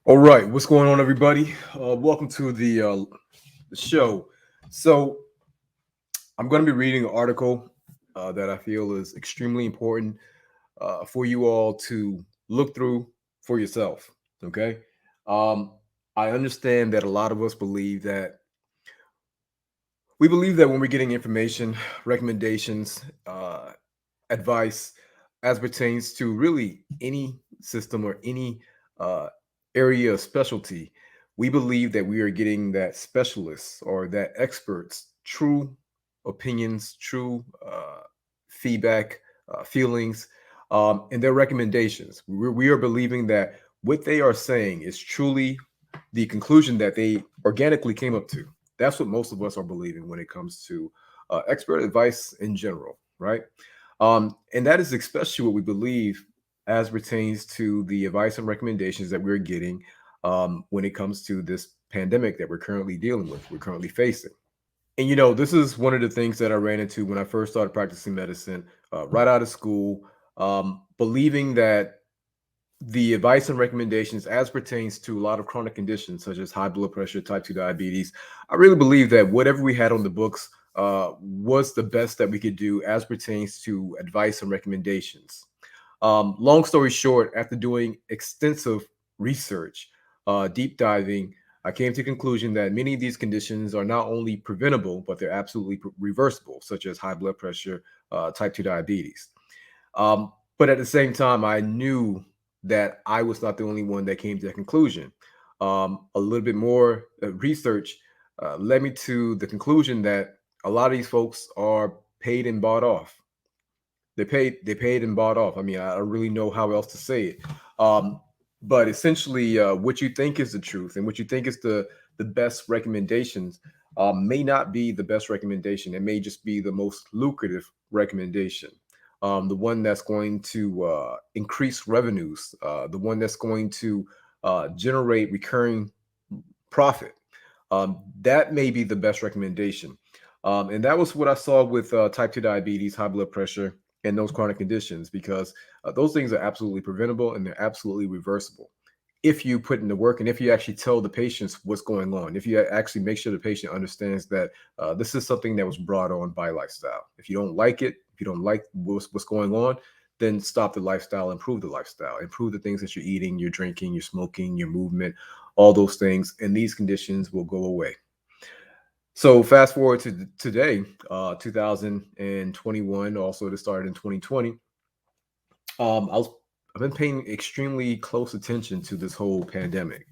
All right, what's going on, everybody? Welcome to the show. So, I'm going to be reading an article that I feel is extremely important for you all to look through for yourself. Okay, um, I understand that a lot of us believe that when we're getting information, recommendations, advice as pertains to really any system or any uh, area of specialty, we believe that we are getting that specialists or that experts' true opinions, true feedback, feelings, and their recommendations. We are believing that what they are saying is truly the conclusion that they organically came up to. That's what most of us are believing when it comes to expert advice in general, right? And that is especially what we believe as pertains to the advice and recommendations that we're getting when it comes to this pandemic that we're currently dealing with, we're currently facing. And this is one of the things that I ran into when I first started practicing medicine, right out of school, believing that the advice and recommendations as pertains to a lot of chronic conditions such as high blood pressure, type 2 diabetes, I really believe that whatever we had on the books was the best that we could do as pertains to advice and recommendations. Long story short, after doing extensive research, deep diving, I came to the conclusion that many of these conditions are not only preventable, but they're absolutely reversible, such as high blood pressure, type 2 diabetes. But at the same time, I knew that I was not the only one that came to that conclusion. A little bit more research led me to the conclusion that a lot of these folks are paid and bought off. They paid and bought off. I mean, I don't really know how else to say it. Um, but essentially, what you think is the truth and what you think is the best recommendations may not be the best recommendation. It may just be the most lucrative recommendation, the one that's going to increase revenues, the one that's going to generate recurring profit. That may be the best recommendation. And that was what I saw with type 2 diabetes, high blood pressure, and those chronic conditions, because those things are absolutely preventable and they're absolutely reversible if you put in the work and if you actually tell the patients what's going on, if you actually make sure the patient understands that this is something that was brought on by lifestyle. If you don't like it, if you don't like what's going on, then stop the lifestyle, improve the lifestyle, improve the things that you're eating, you're drinking, you're smoking, your movement, all those things, and these conditions will go away. So fast forward to today, 2021, also to start in 2020. Um, I was I've been paying extremely close attention to this whole pandemic,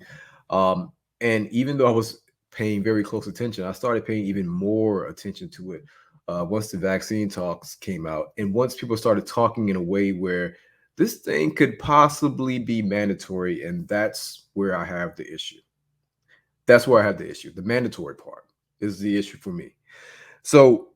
um, and even though I was paying very close attention, I started paying even more attention to it once the vaccine talks came out, and once people started talking in a way where this thing could possibly be mandatory, and that's where I have the issue. That's where I have the issue. The mandatory part is the issue for me. So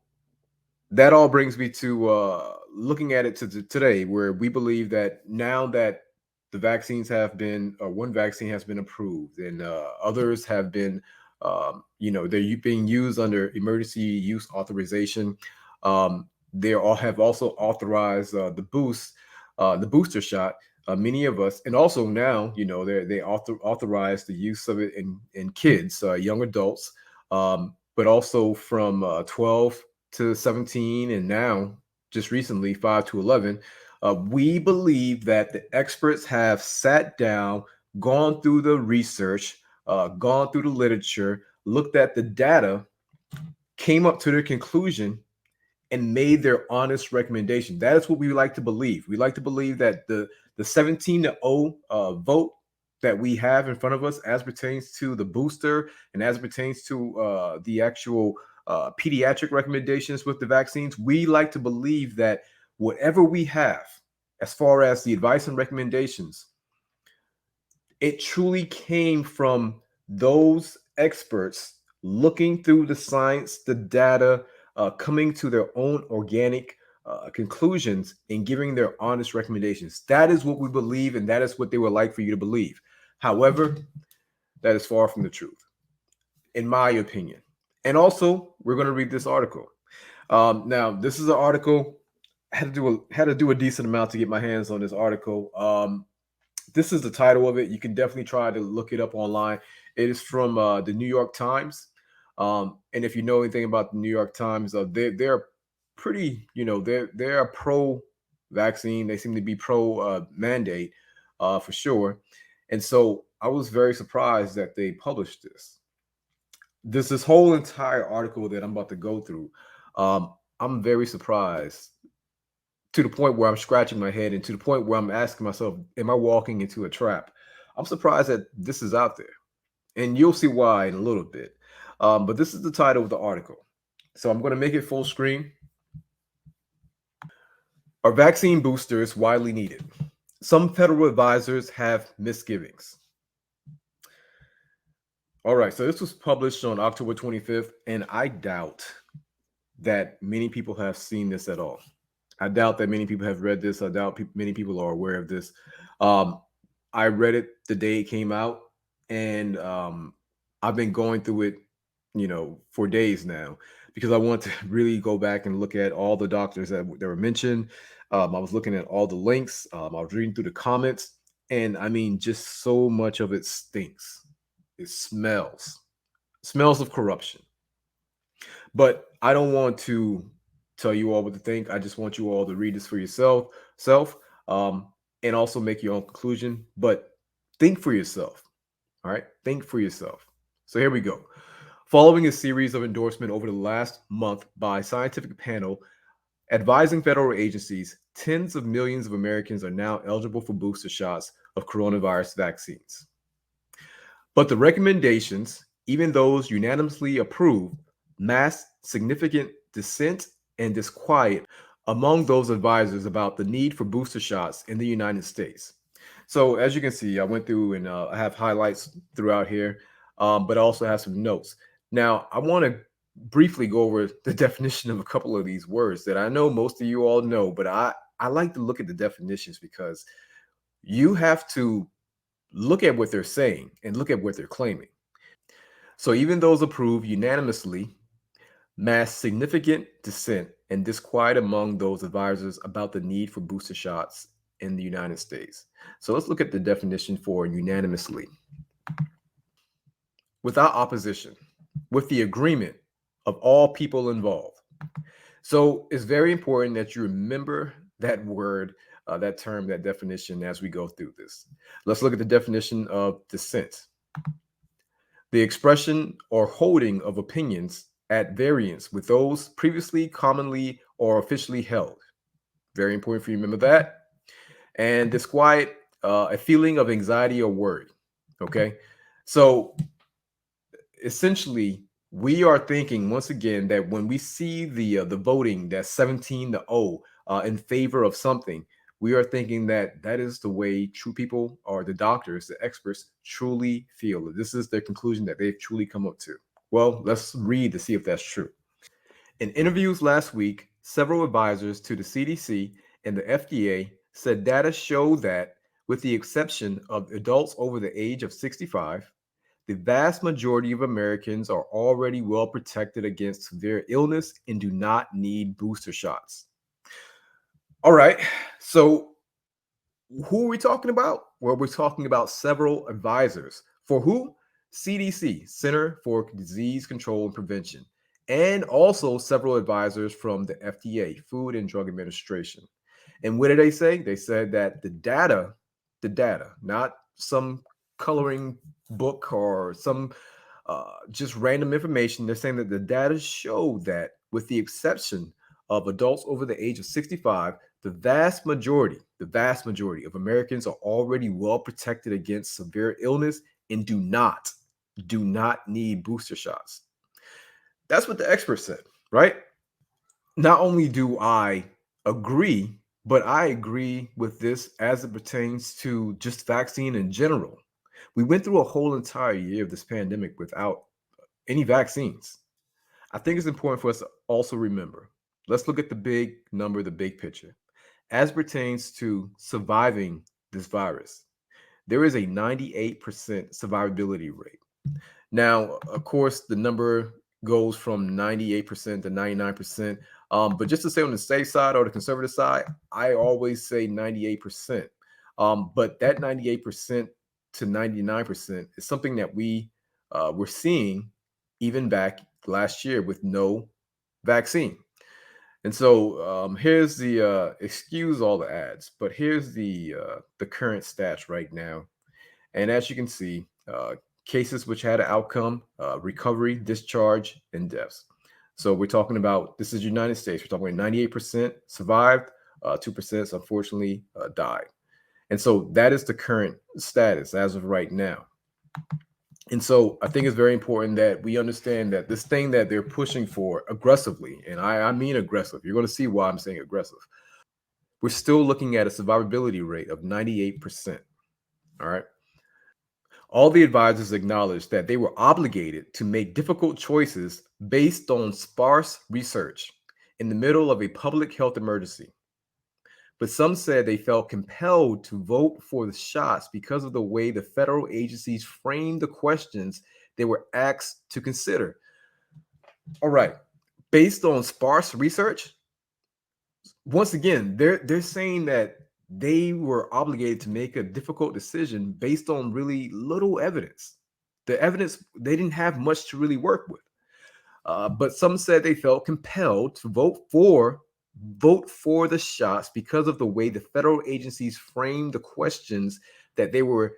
that all brings me to looking at it to today, where we believe that now that the vaccines have been, one vaccine has been approved, and others have been, they're being used under emergency use authorization. They all have also authorized the booster shot. Many of us, and also now, they authorize the use of it in kids, young adults, but also from 12 to 17, and now just recently 5 to 11. We believe that the experts have sat down, gone through the research, gone through the literature, looked at the data, came up to their conclusion, and made their honest recommendation. That is what we like to believe. We like to believe that the 17 to 0 vote that we have in front of us as pertains to the booster and as pertains to the actual pediatric recommendations with the vaccines, we like to believe that whatever we have as far as the advice and recommendations, it truly came from those experts looking through the science, the data, coming to their own organic conclusions and giving their honest recommendations. That is what we believe, and that is what they would like for you to believe. However, that is far from the truth, in my opinion. And also, we're going to read this article. Now, this is an article. I had to do a decent amount to get my hands on this article. This is the title of it. You can definitely try to look it up online. It is from the New York Times. And if you know anything about the New York Times, they're pretty, they're pro vaccine. They seem to be pro mandate for sure. And so I was very surprised that they published this. This whole entire article that I'm about to go through. I'm very surprised to the point where I'm scratching my head and to the point where I'm asking myself, am I walking into a trap? I'm surprised that this is out there. And you'll see why in a little bit. But this is the title of the article. So I'm going to make it full screen. Are vaccine boosters widely needed? Some federal advisors have misgivings. All right, so this was published on October 25th, and I doubt that many people have seen this at all. I doubt that many people have read this. I doubt many people are aware of this. Um, I read it the day it came out, and I've been going through it, for days now because I want to really go back and look at all the doctors that were mentioned. I was looking at all the links. I was reading through the comments, and I mean, just so much of it stinks. It smells of corruption. But I don't want to tell you all what to think. I just want you all to read this for self, um, and also make your own conclusion. But think for yourself. All right, think for yourself. So here we go. Following a series of endorsement over the last month by a scientific panel advising federal agencies, tens of millions of Americans are now eligible for booster shots of coronavirus vaccines. But the recommendations, even those unanimously approved, masked significant dissent and disquiet among those advisors about the need for booster shots in the United States. So, as you can see, I went through and I have highlights throughout here, but I also have some notes. Now, I want to briefly go over the definition of a couple of these words that I know most of you all know, but I like to look at the definitions because you have to look at what they're saying and look at what they're claiming. So even those approved unanimously masked significant dissent and disquiet among those advisors about the need for booster shots in the United States. So let's look at the definition for unanimously. Without opposition, with the agreement of all people involved. So it's very important that you remember that word, that term, that definition as we go through this. Let's look at the definition of dissent. The expression or holding of opinions at variance with those previously commonly or officially held. Very important for you to remember that. And disquiet, a feeling of anxiety or worry. Okay. So essentially, we are thinking once again that when we see the voting that's 17-0 in favor of something, we are thinking that that is the way true people or the doctors, the experts truly feel. This is their conclusion that they've truly come up to. Well, let's read to see if that's true. In interviews last week, several advisors to the CDC and the FDA said data show that, with the exception of adults over the age of 65, the vast majority of Americans are already well protected against severe illness and do not need booster shots. All right. So, who are we talking about? Well, we're talking about several advisors. For who? CDC, Center for Disease Control and Prevention, and also several advisors from the FDA, Food and Drug Administration. And what did they say? They said that the data, not some coloring book or some just random information. They're saying that the data show that, with the exception of adults over the age of 65, the vast majority of Americans are already well protected against severe illness and do not need booster shots. That's what the experts said, right? Not only do I agree, but I agree with this as it pertains to just vaccine in general. We went through a whole entire year of this pandemic without any vaccines. I think it's important for us to also remember. Let's look at the big number, the big picture. As pertains to surviving this virus, there is a 98% survivability rate. Now, of course, the number goes from 98% to 99%. But just to say on the safe side or the conservative side, I always say 98%. But that 98% to 99% is something that we were seeing even back last year with no vaccine. And so here's the excuse all the ads, but here's the current stats right now. And as you can see, cases which had an outcome, recovery, discharge, and deaths. So we're talking about, this is United States. We're talking about 98% survived, 2% unfortunately died. And so that is the current status as of right now. And so I think it's very important that we understand that this thing that they're pushing for aggressively, and I mean aggressive, you're going to see why I'm saying aggressive. We're still looking at a survivability rate of 98%. All right. All the advisors acknowledged that they were obligated to make difficult choices based on sparse research in the middle of a public health emergency. But some said they felt compelled to vote for the shots because of the way the federal agencies framed the questions they were asked to consider. All right, based on sparse research, once again, they're saying that they were obligated to make a difficult decision based on really little evidence. The evidence, they didn't have much to really work with. But some said they felt compelled to vote for the shots because of the way the federal agencies framed the questions that they were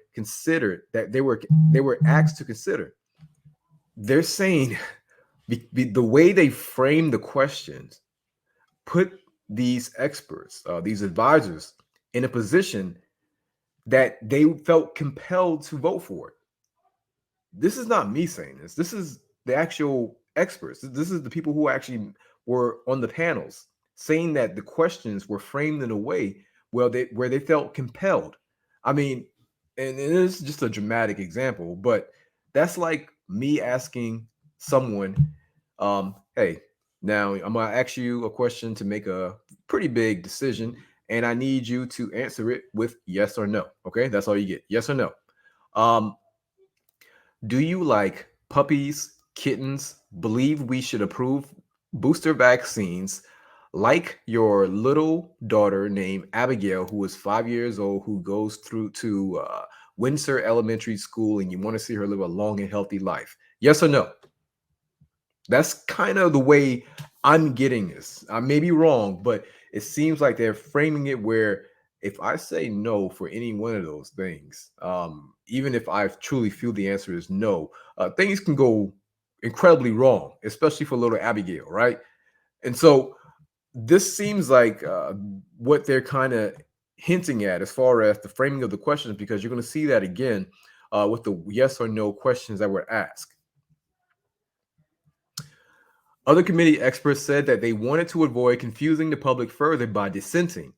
asked to consider. They're saying the way they frame the questions put these experts, these advisors, in a position that they felt compelled to vote for it. This is not me saying this. This is the actual experts. This is the people who actually were on the panels saying that the questions were framed in a way where they felt compelled. I mean, and it is just a dramatic example, but that's like me asking someone, hey, now I'm gonna ask you a question to make a pretty big decision, and I need you to answer it with yes or no. Okay, that's all you get. Yes or no. Um, do you like puppies, kittens, believe we should approve booster vaccines, like your little daughter named Abigail, who is 5 years old, who goes through to Windsor Elementary School, and you want to see her live a long and healthy life? Yes or no? That's kind of the way I'm getting this. I may be wrong, but it seems like they're framing it where if I say no for any one of those things, even if I truly feel the answer is no, things can go incredibly wrong, especially for little Abigail, right? And so this seems like what they're kind of hinting at as far as the framing of the questions, because you're going to see that again with the yes or no questions that were asked. Other committee experts said that they wanted to avoid confusing the public further by dissenting,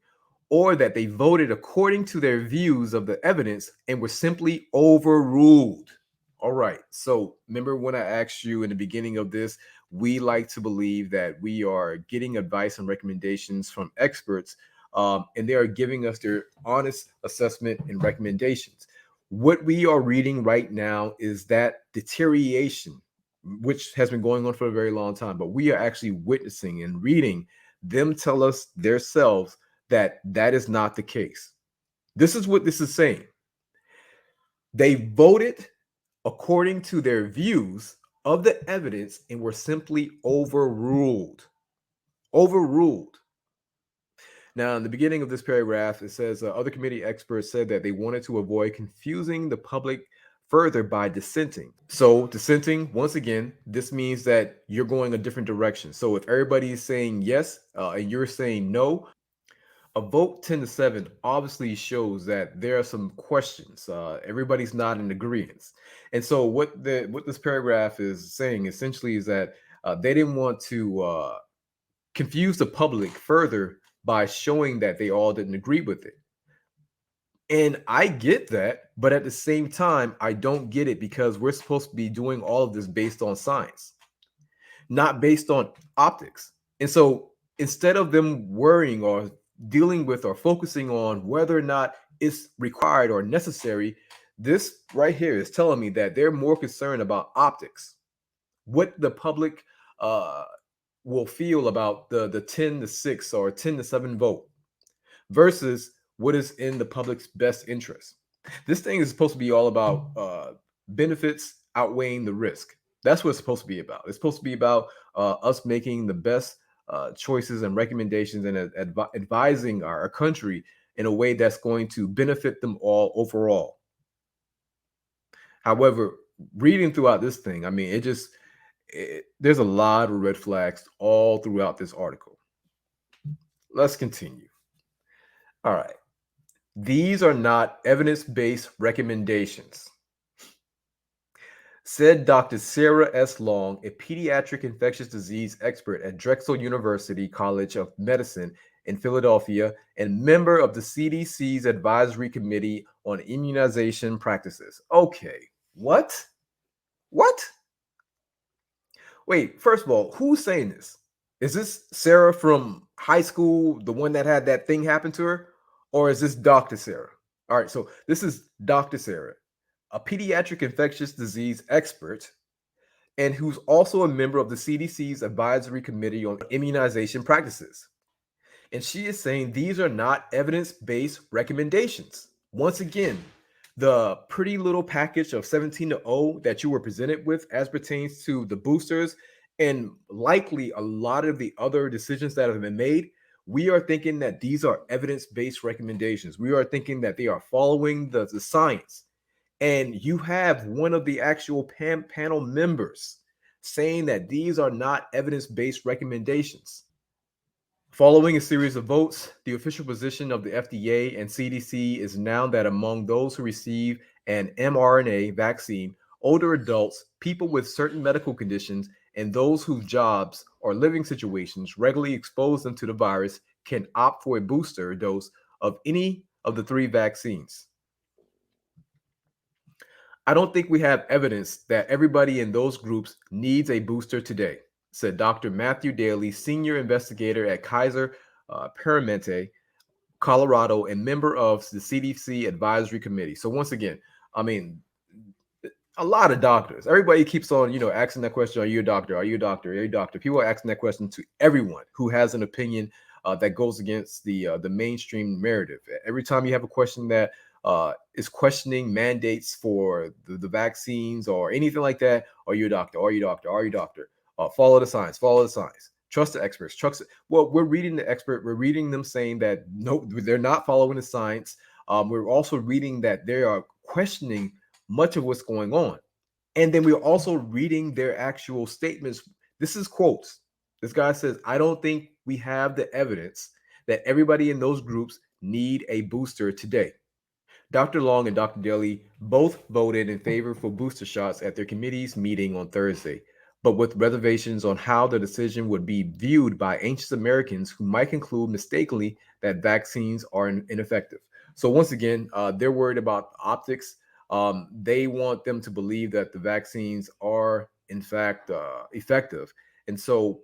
or that they voted according to their views of the evidence and were simply overruled. All right. So remember when I asked you in the beginning of this, we like to believe that we are getting advice and recommendations from experts, and they are giving us their honest assessment and recommendations. What we are reading right now is that deterioration, which has been going on for a very long time, but we are actually witnessing and reading them tell us themselves that that is not the case. This is what this is saying. They voted according to their views of the evidence and were simply overruled. Overruled. Now, in the beginning of this paragraph, it says other committee experts said that they wanted to avoid confusing the public further by dissenting. So, dissenting, once again, this means that you're going a different direction. So, if everybody is saying yes and you're saying no, a vote 10 to 7 obviously shows that there are some questions. Everybody's not in agreement. And so what this paragraph is saying essentially is that they didn't want to confuse the public further by showing that they all didn't agree with it. And I get that, but at the same time, I don't get it because we're supposed to be doing all of this based on science, not based on optics. And so instead of them worrying or dealing with or focusing on whether or not it's required or necessary, this right here is telling me that they're more concerned about optics, what the public uh, will feel about the 10 to 6 or 10 to 7 vote versus what is in the public's best interest. This thing is supposed to be all about benefits outweighing the risk. That's what it's supposed to be about. It's supposed to be about us making the best choices and recommendations and advising our country in a way that's going to benefit them all overall. However, reading throughout this thing, I mean, there's a lot of red flags all throughout this article. Let's continue. All right. These are not evidence based recommendations, said Dr. Sarah S. Long, a pediatric infectious disease expert at Drexel University College of Medicine in Philadelphia and member of the CDC's Advisory Committee on Immunization Practices. Okay, what? What? Wait, first of all, who's saying this? Is this Sarah from high school, the one that had that thing happen to her? Or is this Dr. Sarah? All right, so this is Dr. Sarah, a pediatric infectious disease expert, and who's also a member of the CDC's Advisory Committee on Immunization Practices. And she is saying these are not evidence based recommendations. Once again, the pretty little package of 17 to 0 that you were presented with as pertains to the boosters and likely a lot of the other decisions that have been made, we are thinking that these are evidence based recommendations. We are thinking that they are following the science. And you have one of the actual panel members saying that these are not evidence based recommendations. Following a series of votes, the official position of the FDA and CDC is now that among those who receive an mRNA vaccine, older adults, people with certain medical conditions, and those whose jobs or living situations regularly expose them to the virus can opt for a booster dose of any of the three vaccines. I don't think we have evidence that everybody in those groups needs a booster today, said Dr. Matthew Daly, senior investigator at Kaiser Permanente, Colorado, and member of the CDC Advisory Committee. So once again, I mean, a lot of doctors. Everybody keeps on, asking that question: Are you a doctor? Are you a doctor? Are you a doctor? People are asking that question to everyone who has an opinion that goes against the mainstream narrative. Every time you have a question that is questioning mandates for the vaccines or anything like that, are you a doctor? Are you a doctor? Are you a doctor? Follow the science. Follow the science. Trust the experts. Trust. Well, we're reading the expert. We're reading them saying that no, they're not following the science. We're also reading that they are questioning much of what's going on. And then we're also reading their actual statements. This is quotes. This guy says, I don't think we have the evidence that everybody in those groups need a booster today. Dr. Long and Dr. Daly both voted in favor for booster shots at their committee's meeting on Thursday, but with reservations on how the decision would be viewed by anxious Americans who might conclude mistakenly that vaccines are ineffective. So, once again, they're worried about optics. They want them to believe that the vaccines are, in fact, effective. And so,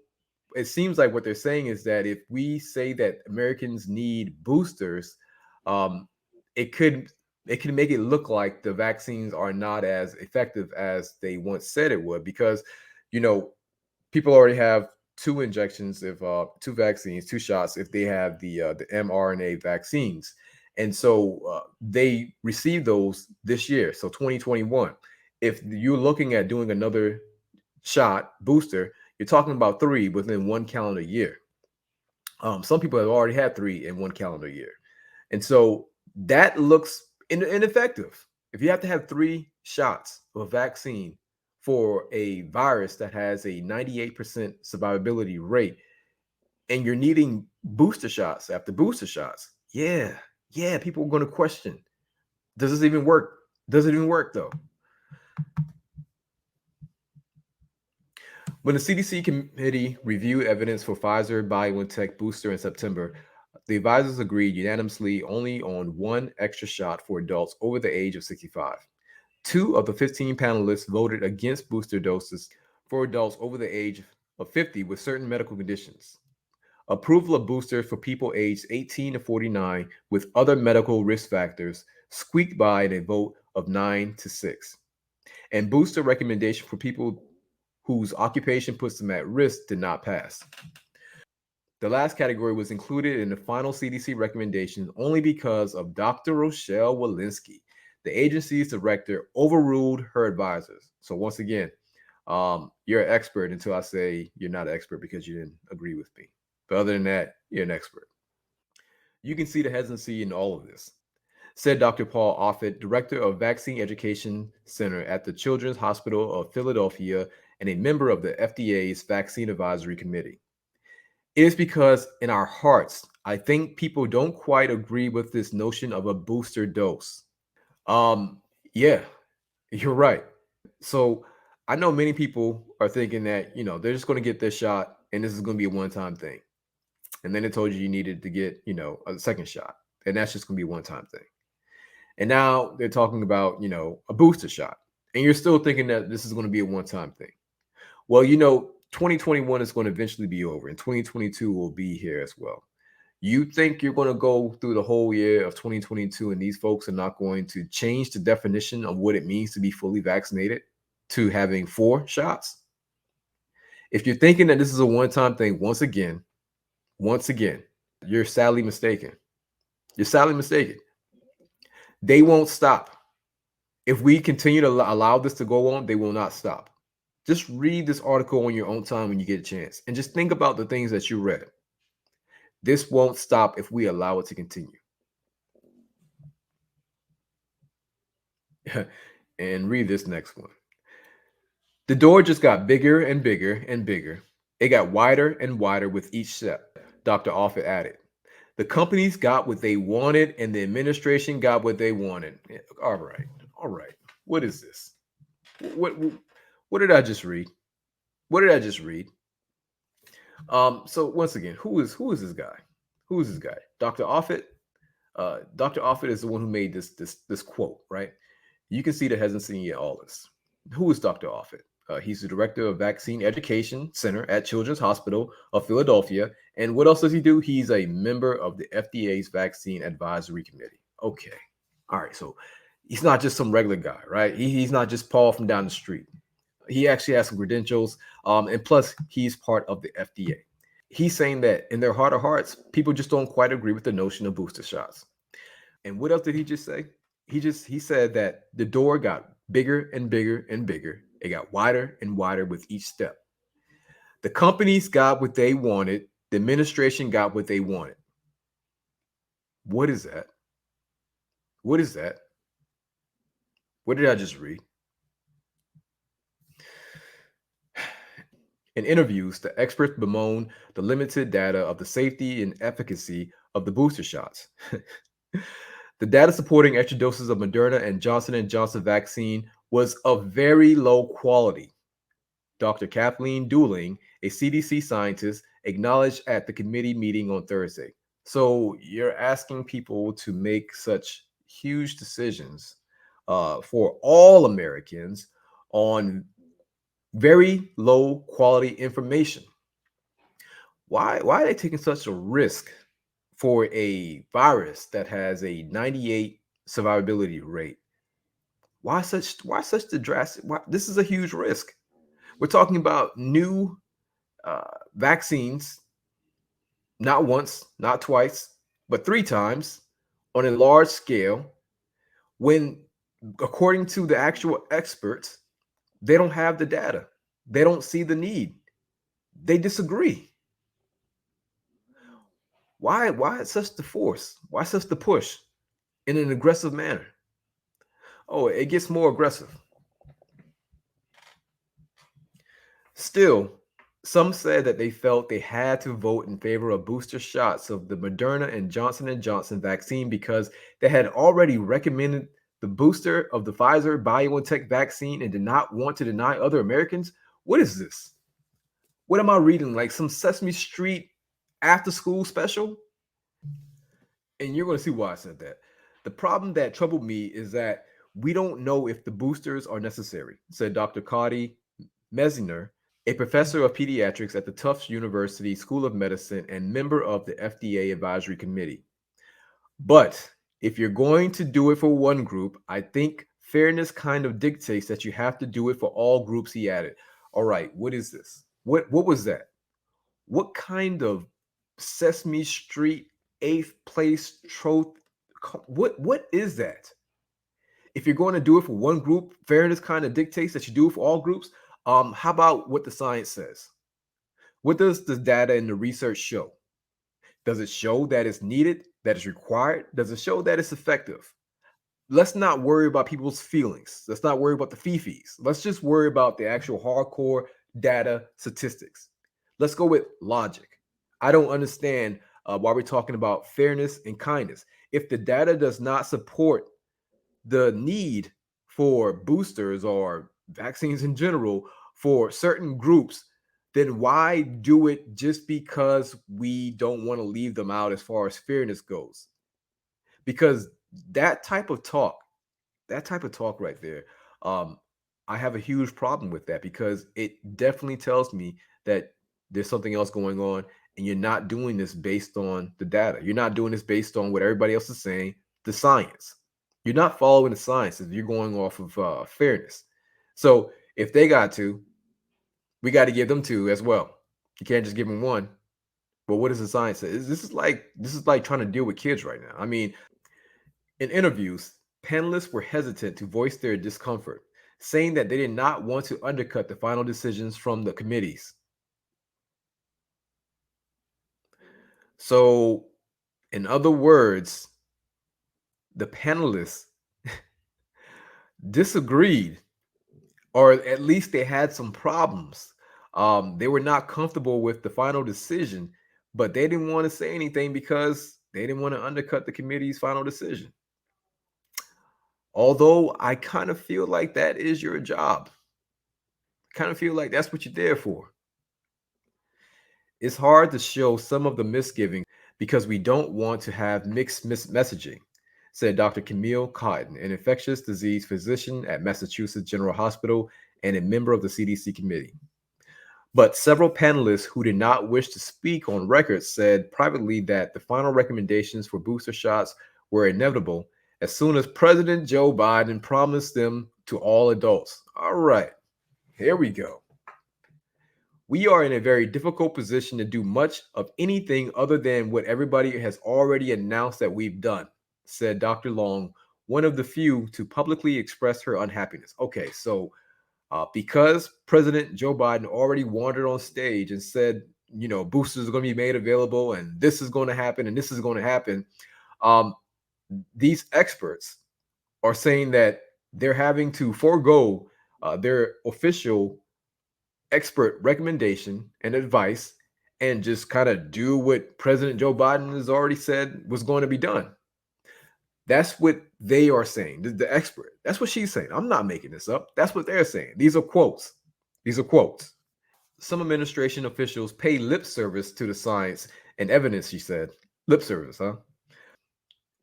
it seems like what they're saying is that if we say that Americans need boosters, um, it could make it look like the vaccines are not as effective as they once said it would, because you know people already have two injections, if two vaccines, two shots, if they have the mRNA vaccines, and so they received those this year, so 2021. If you're looking at doing another shot booster, you're talking about three within 1 calendar year. Some people have already had three in 1 calendar year. And so that looks ineffective. If you have to have three shots of a vaccine for a virus that has a 98% survivability rate, and you're needing booster shots after booster shots, yeah, people are going to question, does this even work? Does it even work though? When the CDC committee reviewed evidence for Pfizer BioNTech booster in September, the advisors agreed unanimously only on one extra shot for adults over the age of 65. Two of the 15 panelists voted against booster doses for adults over the age of 50 with certain medical conditions. Approval of boosters for people aged 18 to 49 with other medical risk factors squeaked by in a vote of 9 to 6. And booster recommendation for people whose occupation puts them at risk did not pass. The last category was included in the final CDC recommendations only because of Dr. Rochelle Walensky, the agency's director, overruled her advisors. So once again, you're an expert until I say you're not an expert because you didn't agree with me. But other than that, you're an expert. You can see the hesitancy in all of this, said Dr. Paul Offit, director of Vaccine Education Center at the Children's Hospital of Philadelphia and a member of the FDA's Vaccine Advisory Committee. It is because in our hearts, I think people don't quite agree with this notion of a booster dose. Um, yeah, you're right. So I know many people are thinking that, they're just going to get this shot and this is going to be a one-time thing. And then they told you needed to get, a second shot. And that's just going to be a one-time thing. And now they're talking about, a booster shot. And you're still thinking that this is going to be a one-time thing. Well, 2021 is going to eventually be over and 2022 will be here as well. You think you're going to go through the whole year of 2022 and these folks are not going to change the definition of what it means to be fully vaccinated to having 4 shots? If you're thinking that this is a one-time thing, once again, you're sadly mistaken. You're sadly mistaken. They won't stop. If we continue to allow this to go on, they will not stop. Just read this article on your own time when you get a chance and just think about the things that you read. This won't stop if we allow it to continue. And read this next one. The door just got bigger and bigger and bigger. It got wider and wider with each step, Dr. Offit added. The companies got what they wanted and the administration got what they wanted. All right. All right. What is this? What what did I just read? What did I just read? So once again, who is this guy? Who is this guy? Dr. Offit. Dr. Offit is the one who made this quote, right? You can see the hesitancy in all this. Who is Dr. Offit? He's the director of Vaccine Education Center at Children's Hospital of Philadelphia. And what else does he do? He's a member of the FDA's Vaccine Advisory Committee. Okay. All right. So he's not just some regular guy, right? He's not just Paul from down the street. He actually has some credentials. And plus, he's part of the FDA. He's saying that in their heart of hearts, people just don't quite agree with the notion of booster shots. And what else did he just say? He said that the door got bigger and bigger and bigger. It got wider and wider with each step. The companies got what they wanted. The administration got what they wanted. What is that? What is that? What did I just read? In interviews, the experts bemoan the limited data of the safety and efficacy of the booster shots. The data supporting extra doses of Moderna and Johnson & Johnson vaccine was of very low quality. Dr. Kathleen Dooling, a CDC scientist, acknowledged at the committee meeting on Thursday. So you're asking people to make such huge decisions for all Americans on very low quality information. Why are they taking such a risk for a virus that has a 98 survivability rate? Why such the drastic? This is a huge risk. We're talking about new vaccines, not once, not twice, but 3 times on a large scale. When, according to the actual experts, they don't have the data, they don't see the need, they disagree. Why such the force? Why such the push in an aggressive manner? Oh, it gets more aggressive. Still, some said that they felt they had to vote in favor of booster shots of the Moderna and Johnson & Johnson vaccine because they had already recommended the booster of the Pfizer BioNTech vaccine and did not want to deny other Americans. What is this? What am I reading? Like some Sesame Street after school special? And you're going to see why I said that. The problem that troubled me is that we don't know if the boosters are necessary, said Dr. Cody Messner, a professor of pediatrics at the Tufts University School of Medicine and member of the FDA Advisory Committee. But if you're going to do it for one group, I think fairness kind of dictates that you have to do it for all groups, he added. All right, what is this? What was that? What kind of Sesame Street, eighth place trophy. What is that? If you're going to do it for one group, fairness kind of dictates that you do it for all groups. How about what the science says? What does the data and the research show? Does it show that it's needed, that it's required? Does it show that it's effective? Let's not worry about people's feelings. Let's not worry about the fifis. Let's just worry about the actual hardcore data statistics. Let's go with logic. I don't understand why we're talking about fairness and kindness. If the data does not support the need for boosters or vaccines in general for certain groups, then why do it just because we don't want to leave them out as far as fairness goes? Because that type of talk, that type of talk right there, um, I have a huge problem with that because it definitely tells me that there's something else going on, and you're not doing this based on the data. You're not doing this based on what everybody else is saying, the science. You're not following the science if you're going off of fairness. So if they got two, we got to give them two as well. You can't just give them one. But what does the science say? This is like trying to deal with kids right now. I mean, in interviews, panelists were hesitant to voice their discomfort, saying that they did not want to undercut the final decisions from the committees. So, in other words, the panelists disagreed, or at least they had some problems. They were not comfortable with the final decision, but they didn't want to say anything because they didn't want to undercut the committee's final decision. Although I kind of feel like that is your job. Kind of feel like that's what you're there for. It's hard to show some of the misgivings because we don't want to have mixed messaging, said Dr. Camille Cotton, an infectious disease physician at Massachusetts General Hospital and a member of the CDC committee. But several panelists who did not wish to speak on record said privately that the final recommendations for booster shots were inevitable as soon as President Joe Biden promised them to all adults. All right, here we go. We are in a very difficult position to do much of anything other than what everybody has already announced that we've done, said Dr. Long, one of the few to publicly express her unhappiness. Okay, so because President Joe Biden already wandered on stage and said, boosters are going to be made available and this is going to happen and this is going to happen, um, these experts are saying that they're having to forego their official expert recommendation and advice and just kind of do what President Joe Biden has already said was going to be done. That's what they are saying. The expert. That's what she's saying. I'm not making this up. That's what they're saying. These are quotes. These are quotes. Some administration officials pay lip service to the science and evidence, she said. Lip service, huh?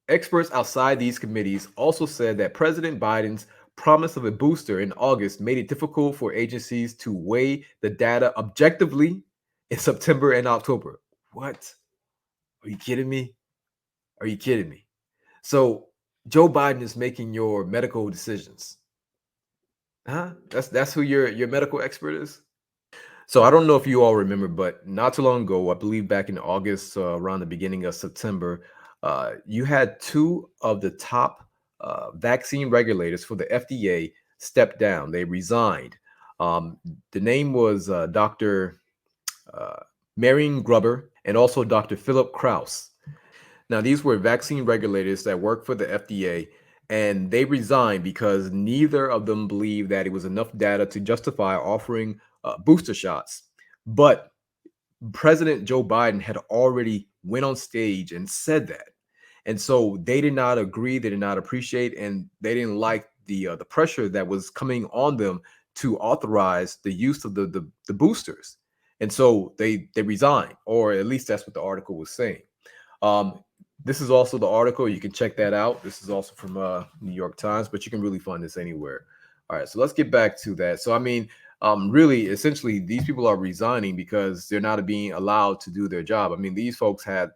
Experts outside these committees also said that President Biden's promise of a booster in August made it difficult for agencies to weigh the data objectively in September and October. What? Are you kidding me? Are you kidding me? So Joe Biden is making your medical decisions. Huh? That's who your medical expert is? So I don't know if you all remember, but not too long ago, I believe back in August, around the beginning of September, you had two of the top vaccine regulators for the FDA step down. They resigned. The name was Dr. Uh, Marion Gruber and also Dr. Philip Kraus. Now, these were vaccine regulators that worked for the FDA, and they resigned because neither of them believed that it was enough data to justify offering booster shots. But President Joe Biden had already went on stage and said that, and so they did not agree, they did not appreciate, and they didn't like the pressure that was coming on them to authorize the use of the boosters, and so they resigned, or at least that's what the article was saying. Um, this is also the article. You can check that out. This is also from New York Times, but you can really find this anywhere. All right, so let's get back to that. So, I mean, really, essentially, these people are resigning because they're not being allowed to do their job. I mean, these folks had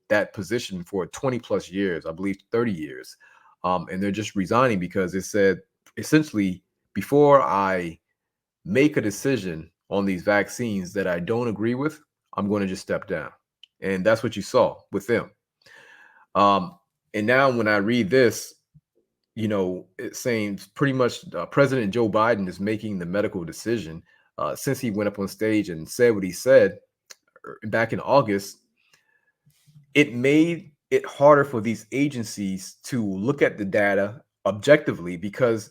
that position for 20 plus years, I believe 30 years. And they're just resigning because it said essentially, before I make a decision on these vaccines that I don't agree with, I'm going to just step down. And that's what you saw with them. Um, and now when I read this, it's saying pretty much President Joe Biden is making the medical decision since he went up on stage and said what he said back in August. It made it harder for these agencies to look at the data objectively because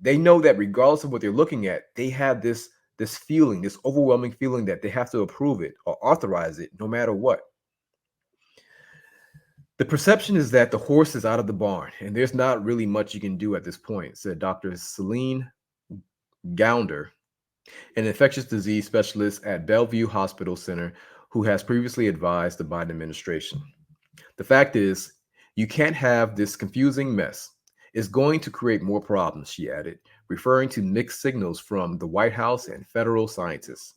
they know that regardless of what they're looking at, they have this feeling, this overwhelming feeling that they have to approve it or authorize it no matter what. The perception is that the horse is out of the barn and there's not really much you can do at this point, said Dr. Celine Gounder, an infectious disease specialist at Bellevue Hospital Center who has previously advised the Biden administration. The fact is, you can't have this confusing mess. It's going to create more problems, she added, referring to mixed signals from the White House and federal scientists.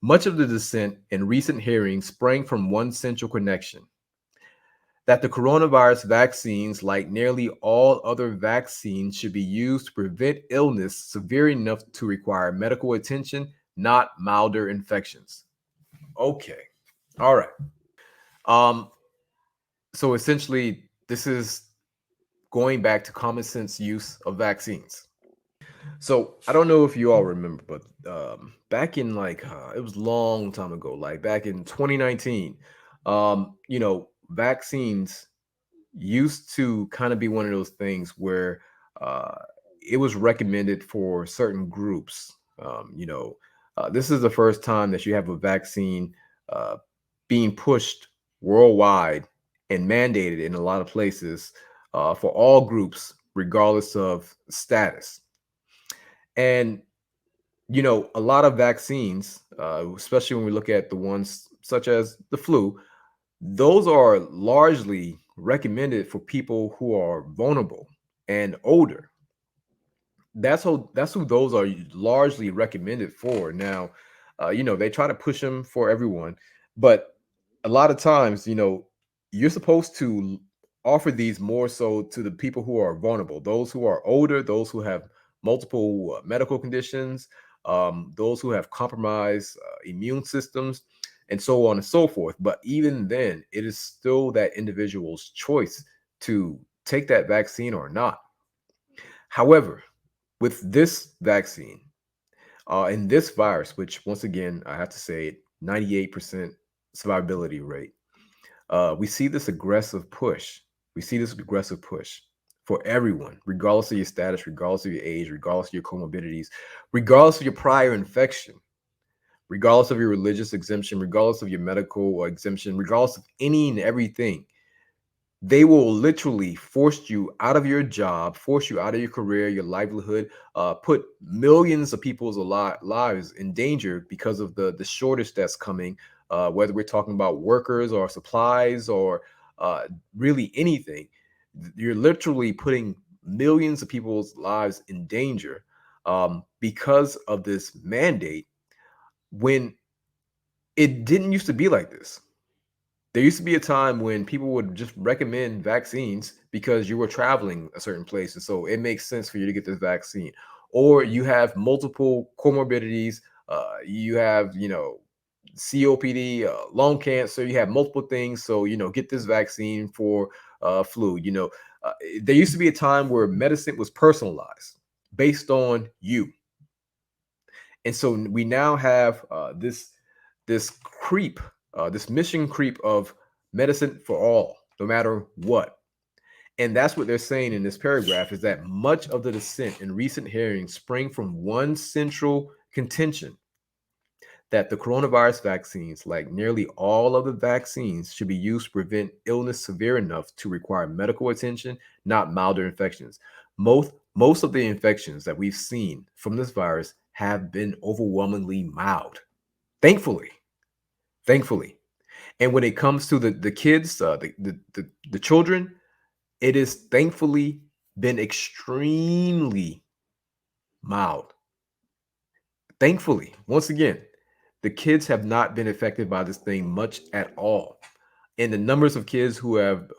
Much of the dissent in recent hearings sprang from one central connection that the coronavirus vaccines, like nearly all other vaccines, should be used to prevent illness severe enough to require medical attention, not milder infections. Okay. All right. Um, so essentially, this is going back to common sense use of vaccines. So I don't know if you all remember, but back in it was a long time ago, like back in 2019, vaccines used to kind of be one of those things where uh, it was recommended for certain groups. This is the first time that you have a vaccine uh, being pushed worldwide and mandated in a lot of places for all groups, regardless of status. And a lot of vaccines, especially when we look at the ones such as the flu, those are largely recommended for people who are vulnerable and older. That's who those are largely recommended for. Now, they try to push them for everyone, but a lot of times, you're supposed to offer these more so to the people who are vulnerable, those who are older, those who have multiple medical conditions, those who have compromised immune systems, and so on and so forth. But even then, it is still that individual's choice to take that vaccine or not. However, with this vaccine and this virus, which once again, I have to say, 98% survivability rate, we see this aggressive push. We see this aggressive push for everyone, regardless of your status, regardless of your age, regardless of your comorbidities, regardless of your prior infection, regardless of your religious exemption, regardless of your medical exemption, regardless of any and everything. They will literally force you out of your job, force you out of your career, your livelihood, put millions of people's lives in danger because of the shortage that's coming. Whether we're talking about workers or supplies or uh, really anything, you're literally putting millions of people's lives in danger because of this mandate. When it didn't used to be like this. There used to be a time when people would just recommend vaccines because you were traveling a certain place, and so it makes sense for you to get this vaccine. Or you have multiple comorbidities. You have, COPD, lung cancer. You have multiple things, so get this vaccine for flu. There used to be a time where medicine was personalized based on you, and so we now have this creep, this mission creep of medicine for all, no matter what. And that's what they're saying in this paragraph is that much of the dissent in recent hearings spring from one central contention that the coronavirus vaccines, like nearly all of the vaccines, should be used to prevent illness severe enough to require medical attention, not milder infections. Most of the infections that we've seen from this virus have been overwhelmingly mild. Thankfully, thankfully. And when it comes to the kids, the children, it is thankfully been extremely mild. Thankfully, once again, the kids have not been affected by this thing much at all, and the numbers of kids who have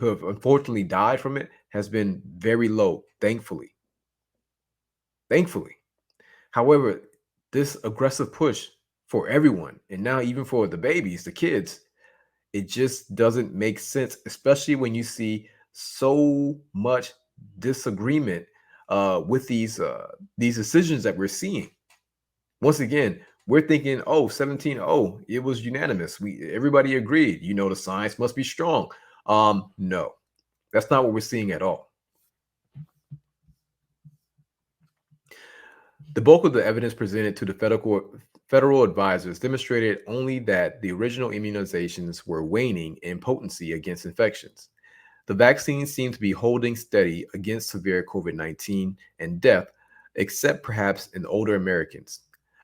unfortunately died from it has been very low. Thankfully. However, this aggressive push for everyone, and now even for the babies, the kids, It just doesn't make sense, especially when you see so much disagreement with these decisions that we're seeing. Once again, we're thinking, oh, 17-0, it was unanimous. Everybody agreed. The science must be strong. No, that's not what we're seeing at all. The bulk of the evidence presented to the federal advisors demonstrated only that the original immunizations were waning in potency against infections. The vaccine seemed to be holding steady against severe COVID 19 and death, except perhaps in older Americans.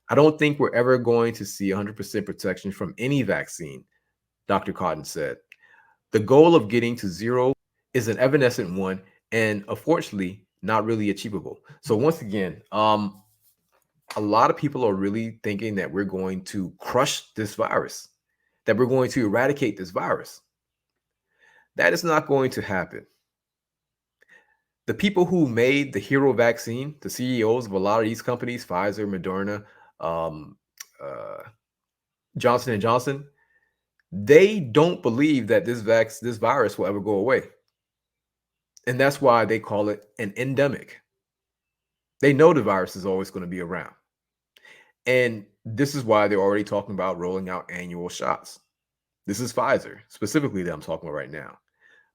I don't think we're ever going to see 100% protection from any vaccine, Dr. Cotton said. The goal of getting to zero is an evanescent one and unfortunately not really achievable. So, once again, a lot of people are really thinking that we're going to crush this virus, that we're going to eradicate this virus. That is not going to happen. The people who made the hero vaccine, the CEOs of a lot of these companies, Pfizer, Moderna, um, uh, Johnson and Johnson, they don't believe that this virus will ever go away, and that's why they call it an endemic. They know the virus is always going to be around, and this is why they're already talking about rolling out annual shots. This is Pfizer specifically that I'm talking about right now.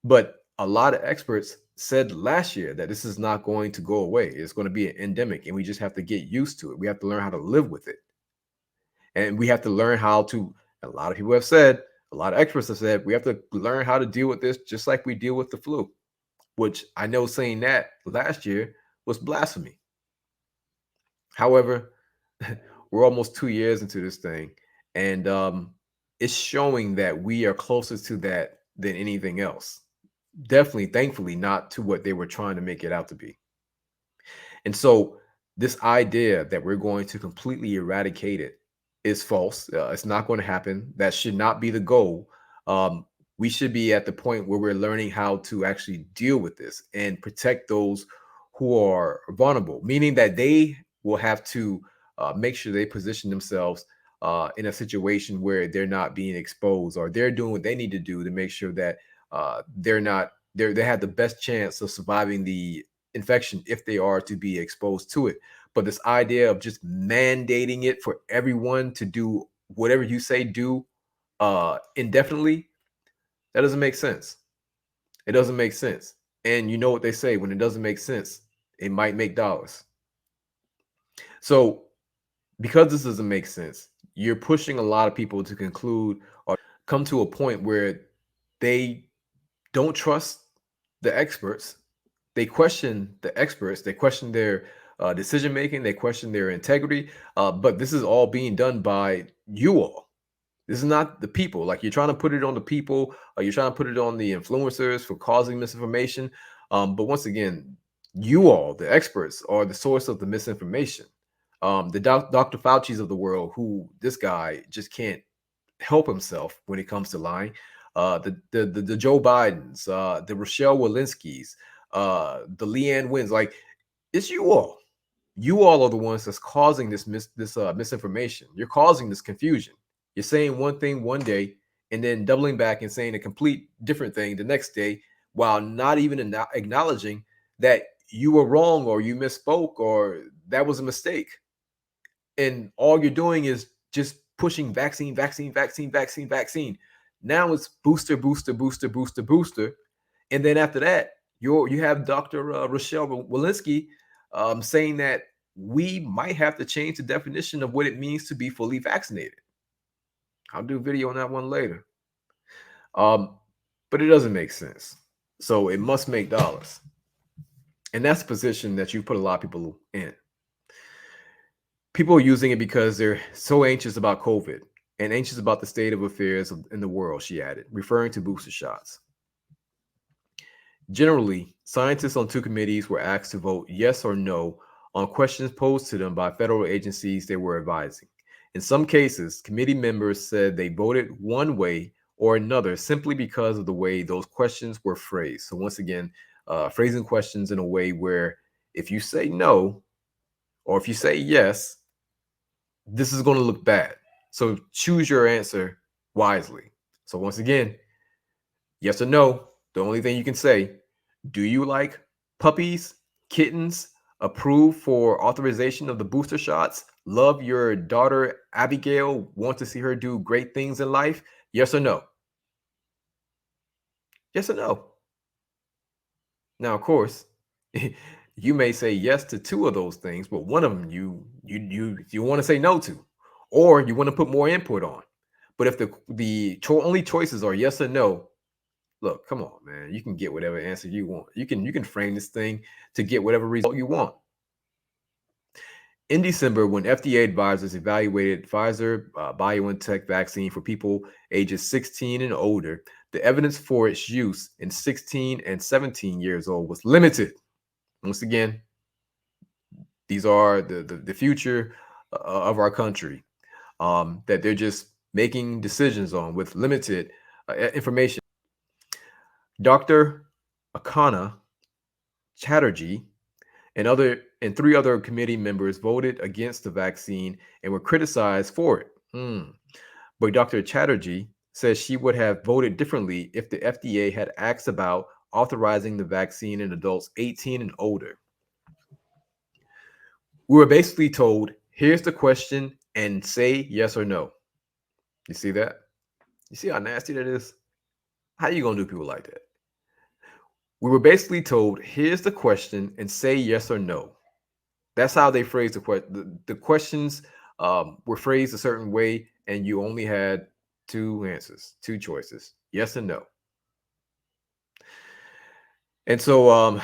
But a lot of experts said last year that this is not going to go away. It's going to be an endemic, and we just have to get used to it. We have to learn how to live with it. And we have to learn how to, a lot of people have said, a lot of experts have said, we have to learn how to deal with this just like we deal with the flu, which I know saying that last year was blasphemy. However, we're almost 2 years into this thing, and it's showing that we are closer to that than anything else. Definitely, thankfully, not to what they were trying to make it out to be. And so, this idea that we're going to completely eradicate it is false. It's not going to happen. That should not be the goal. Um, we should be at the point where we're learning how to actually deal with this and protect those who are vulnerable, meaning that they will have to make sure they position themselves in a situation where they're not being exposed, or they're doing what they need to do to make sure that they're not they have the best chance of surviving the infection if they are to be exposed to it. But this idea of just mandating it for everyone to do whatever you say do indefinitely, that doesn't make sense. It doesn't make sense. And you know what they say, when it doesn't make sense, it might make dollars. So because this doesn't make sense, you're pushing a lot of people to conclude or come to a point where they don't trust the experts. They question the experts. They question their decision making. They question their integrity. But this is all being done by you all. This is not the people. Like, you're trying to put it on the people, or you're trying to put it on the influencers for causing misinformation. But once again, you all, the experts, are the source of the misinformation. The Dr. Fauci's of the world, who this guy just can't help himself when it comes to lying. The Joe Bidens, the Rochelle Walensky's, the Leanne Wins. Like, it's you all. You all are the ones that's causing this misinformation. You're causing this confusion. You're saying one thing one day and then doubling back and saying a complete different thing the next day, while not even acknowledging that you were wrong, or you misspoke, or that was a mistake. And all you're doing is just pushing vaccine, vaccine, vaccine, vaccine, vaccine. Now it's booster, booster, booster, booster, booster, and then after that, you have Dr. Rochelle Walensky saying that we might have to change the definition of what it means to be fully vaccinated. I'll do a video on that one later. Um, but it doesn't make sense. So it must make dollars, and that's a position that you put a lot of people in. People are using it because they're so anxious about COVID and anxious about the state of affairs in the world, she added, referring to booster shots. Generally, scientists on two committees were asked to vote yes or no on questions posed to them by federal agencies they were advising. In some cases, committee members said they voted one way or another simply because of the way those questions were phrased. So, once again, phrasing questions in a way where if you say no or if you say yes, this is going to look bad. So choose your answer wisely. So once again, yes or no, the only thing you can say, do you like puppies, kittens, approve for authorization of the booster shots, love your daughter Abigail, want to see her do great things in life? Yes or no? Yes or no? Now, of course, you may say yes to two of those things, but one of them you want to say no to, or you want to put more input on. But if the only choices are yes or no, look, come on, man, you can get whatever answer you want. You can frame this thing to get whatever result you want. In December, when FDA advisors evaluated Pfizer BioNTech vaccine for people ages 16 and older, the evidence for its use in 16 and 17 years old was limited. Once again, these are the future of our country that they're just making decisions on with limited information. Dr. Akana Chatterjee and three other committee members voted against the vaccine and were criticized for it. But Dr. Chatterjee says she would have voted differently if the FDA had asked about authorizing the vaccine in adults 18 and older. We were basically told, here's the question and say yes or no. You see that? You see how nasty that is? How you gonna do people like that? We were basically told, here's the question and say yes or no. That's how they phrased the question. The questions were phrased a certain way, and you only had two answers, two choices, yes and no. And so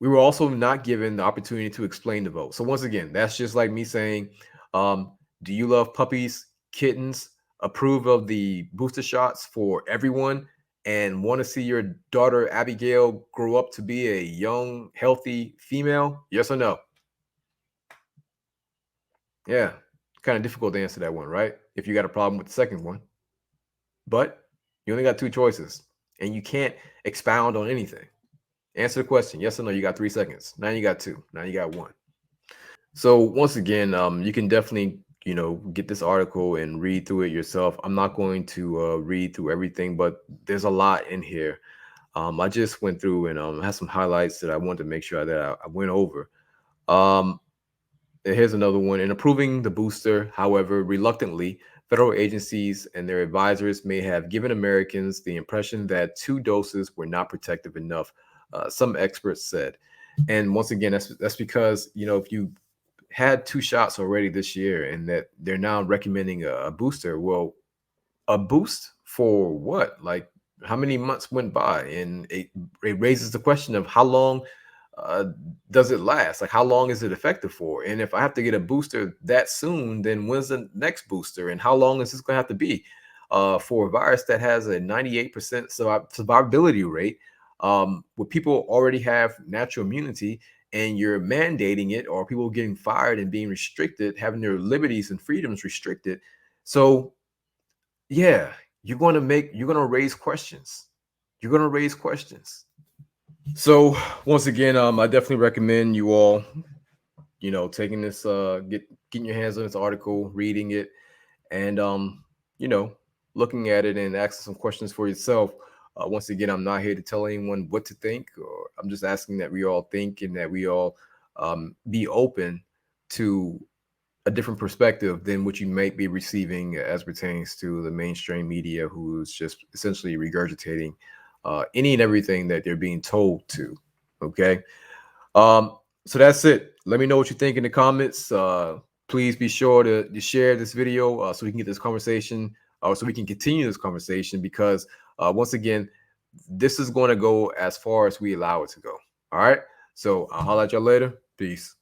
we were also not given the opportunity to explain the vote. So once again, that's just like me saying, um, do you love puppies, kittens, approve of the booster shots for everyone, and want to see your daughter Abigail grow up to be a young, healthy female? Yes or no? Yeah, kind of difficult to answer that one, right? If you got a problem with the second one. But you only got two choices, and you can't expound on anything. Answer the question, yes or no. You got 3 seconds. Now you got two. Now you got one. So once again, you can definitely get this article and read through it yourself. I'm not going to read through everything, but there's a lot in here. I just went through and had some highlights that I wanted to make sure that I went over. Um, Here's another one. In approving the booster, however, reluctantly, federal agencies and their advisors may have given Americans the impression that two doses were not protective enough, some experts said. And once again, that's because if you had two shots already this year and that they're now recommending a booster, well, a boost for what? Like, how many months went by? And it raises the question of how long uh, does it last? Like, how long is it effective for? And if I have to get a booster that soon, then when's the next booster? And how long is this going to have to be for a virus that has a 98% survivability rate, where people already have natural immunity, and you're mandating it, or people getting fired and being restricted, having their liberties and freedoms restricted? So yeah, you're going to raise questions. You're going to raise questions. So once again, I definitely recommend you all, taking this, getting your hands on this article, reading it, and you know, looking at it and asking some questions for yourself. Once again, I'm not here to tell anyone what to think, or I'm just asking that we all think and that we all be open to a different perspective than what you might be receiving as pertains to the mainstream media, who's just essentially regurgitating any and everything that they're being told to. Okay. So that's it. Let me know what you think in the comments. Please be sure to share this video so we can get this conversation, or so we can continue this conversation, because once again, this is going to go as far as we allow it to go. All right. So I'll holler at y'all later. Peace.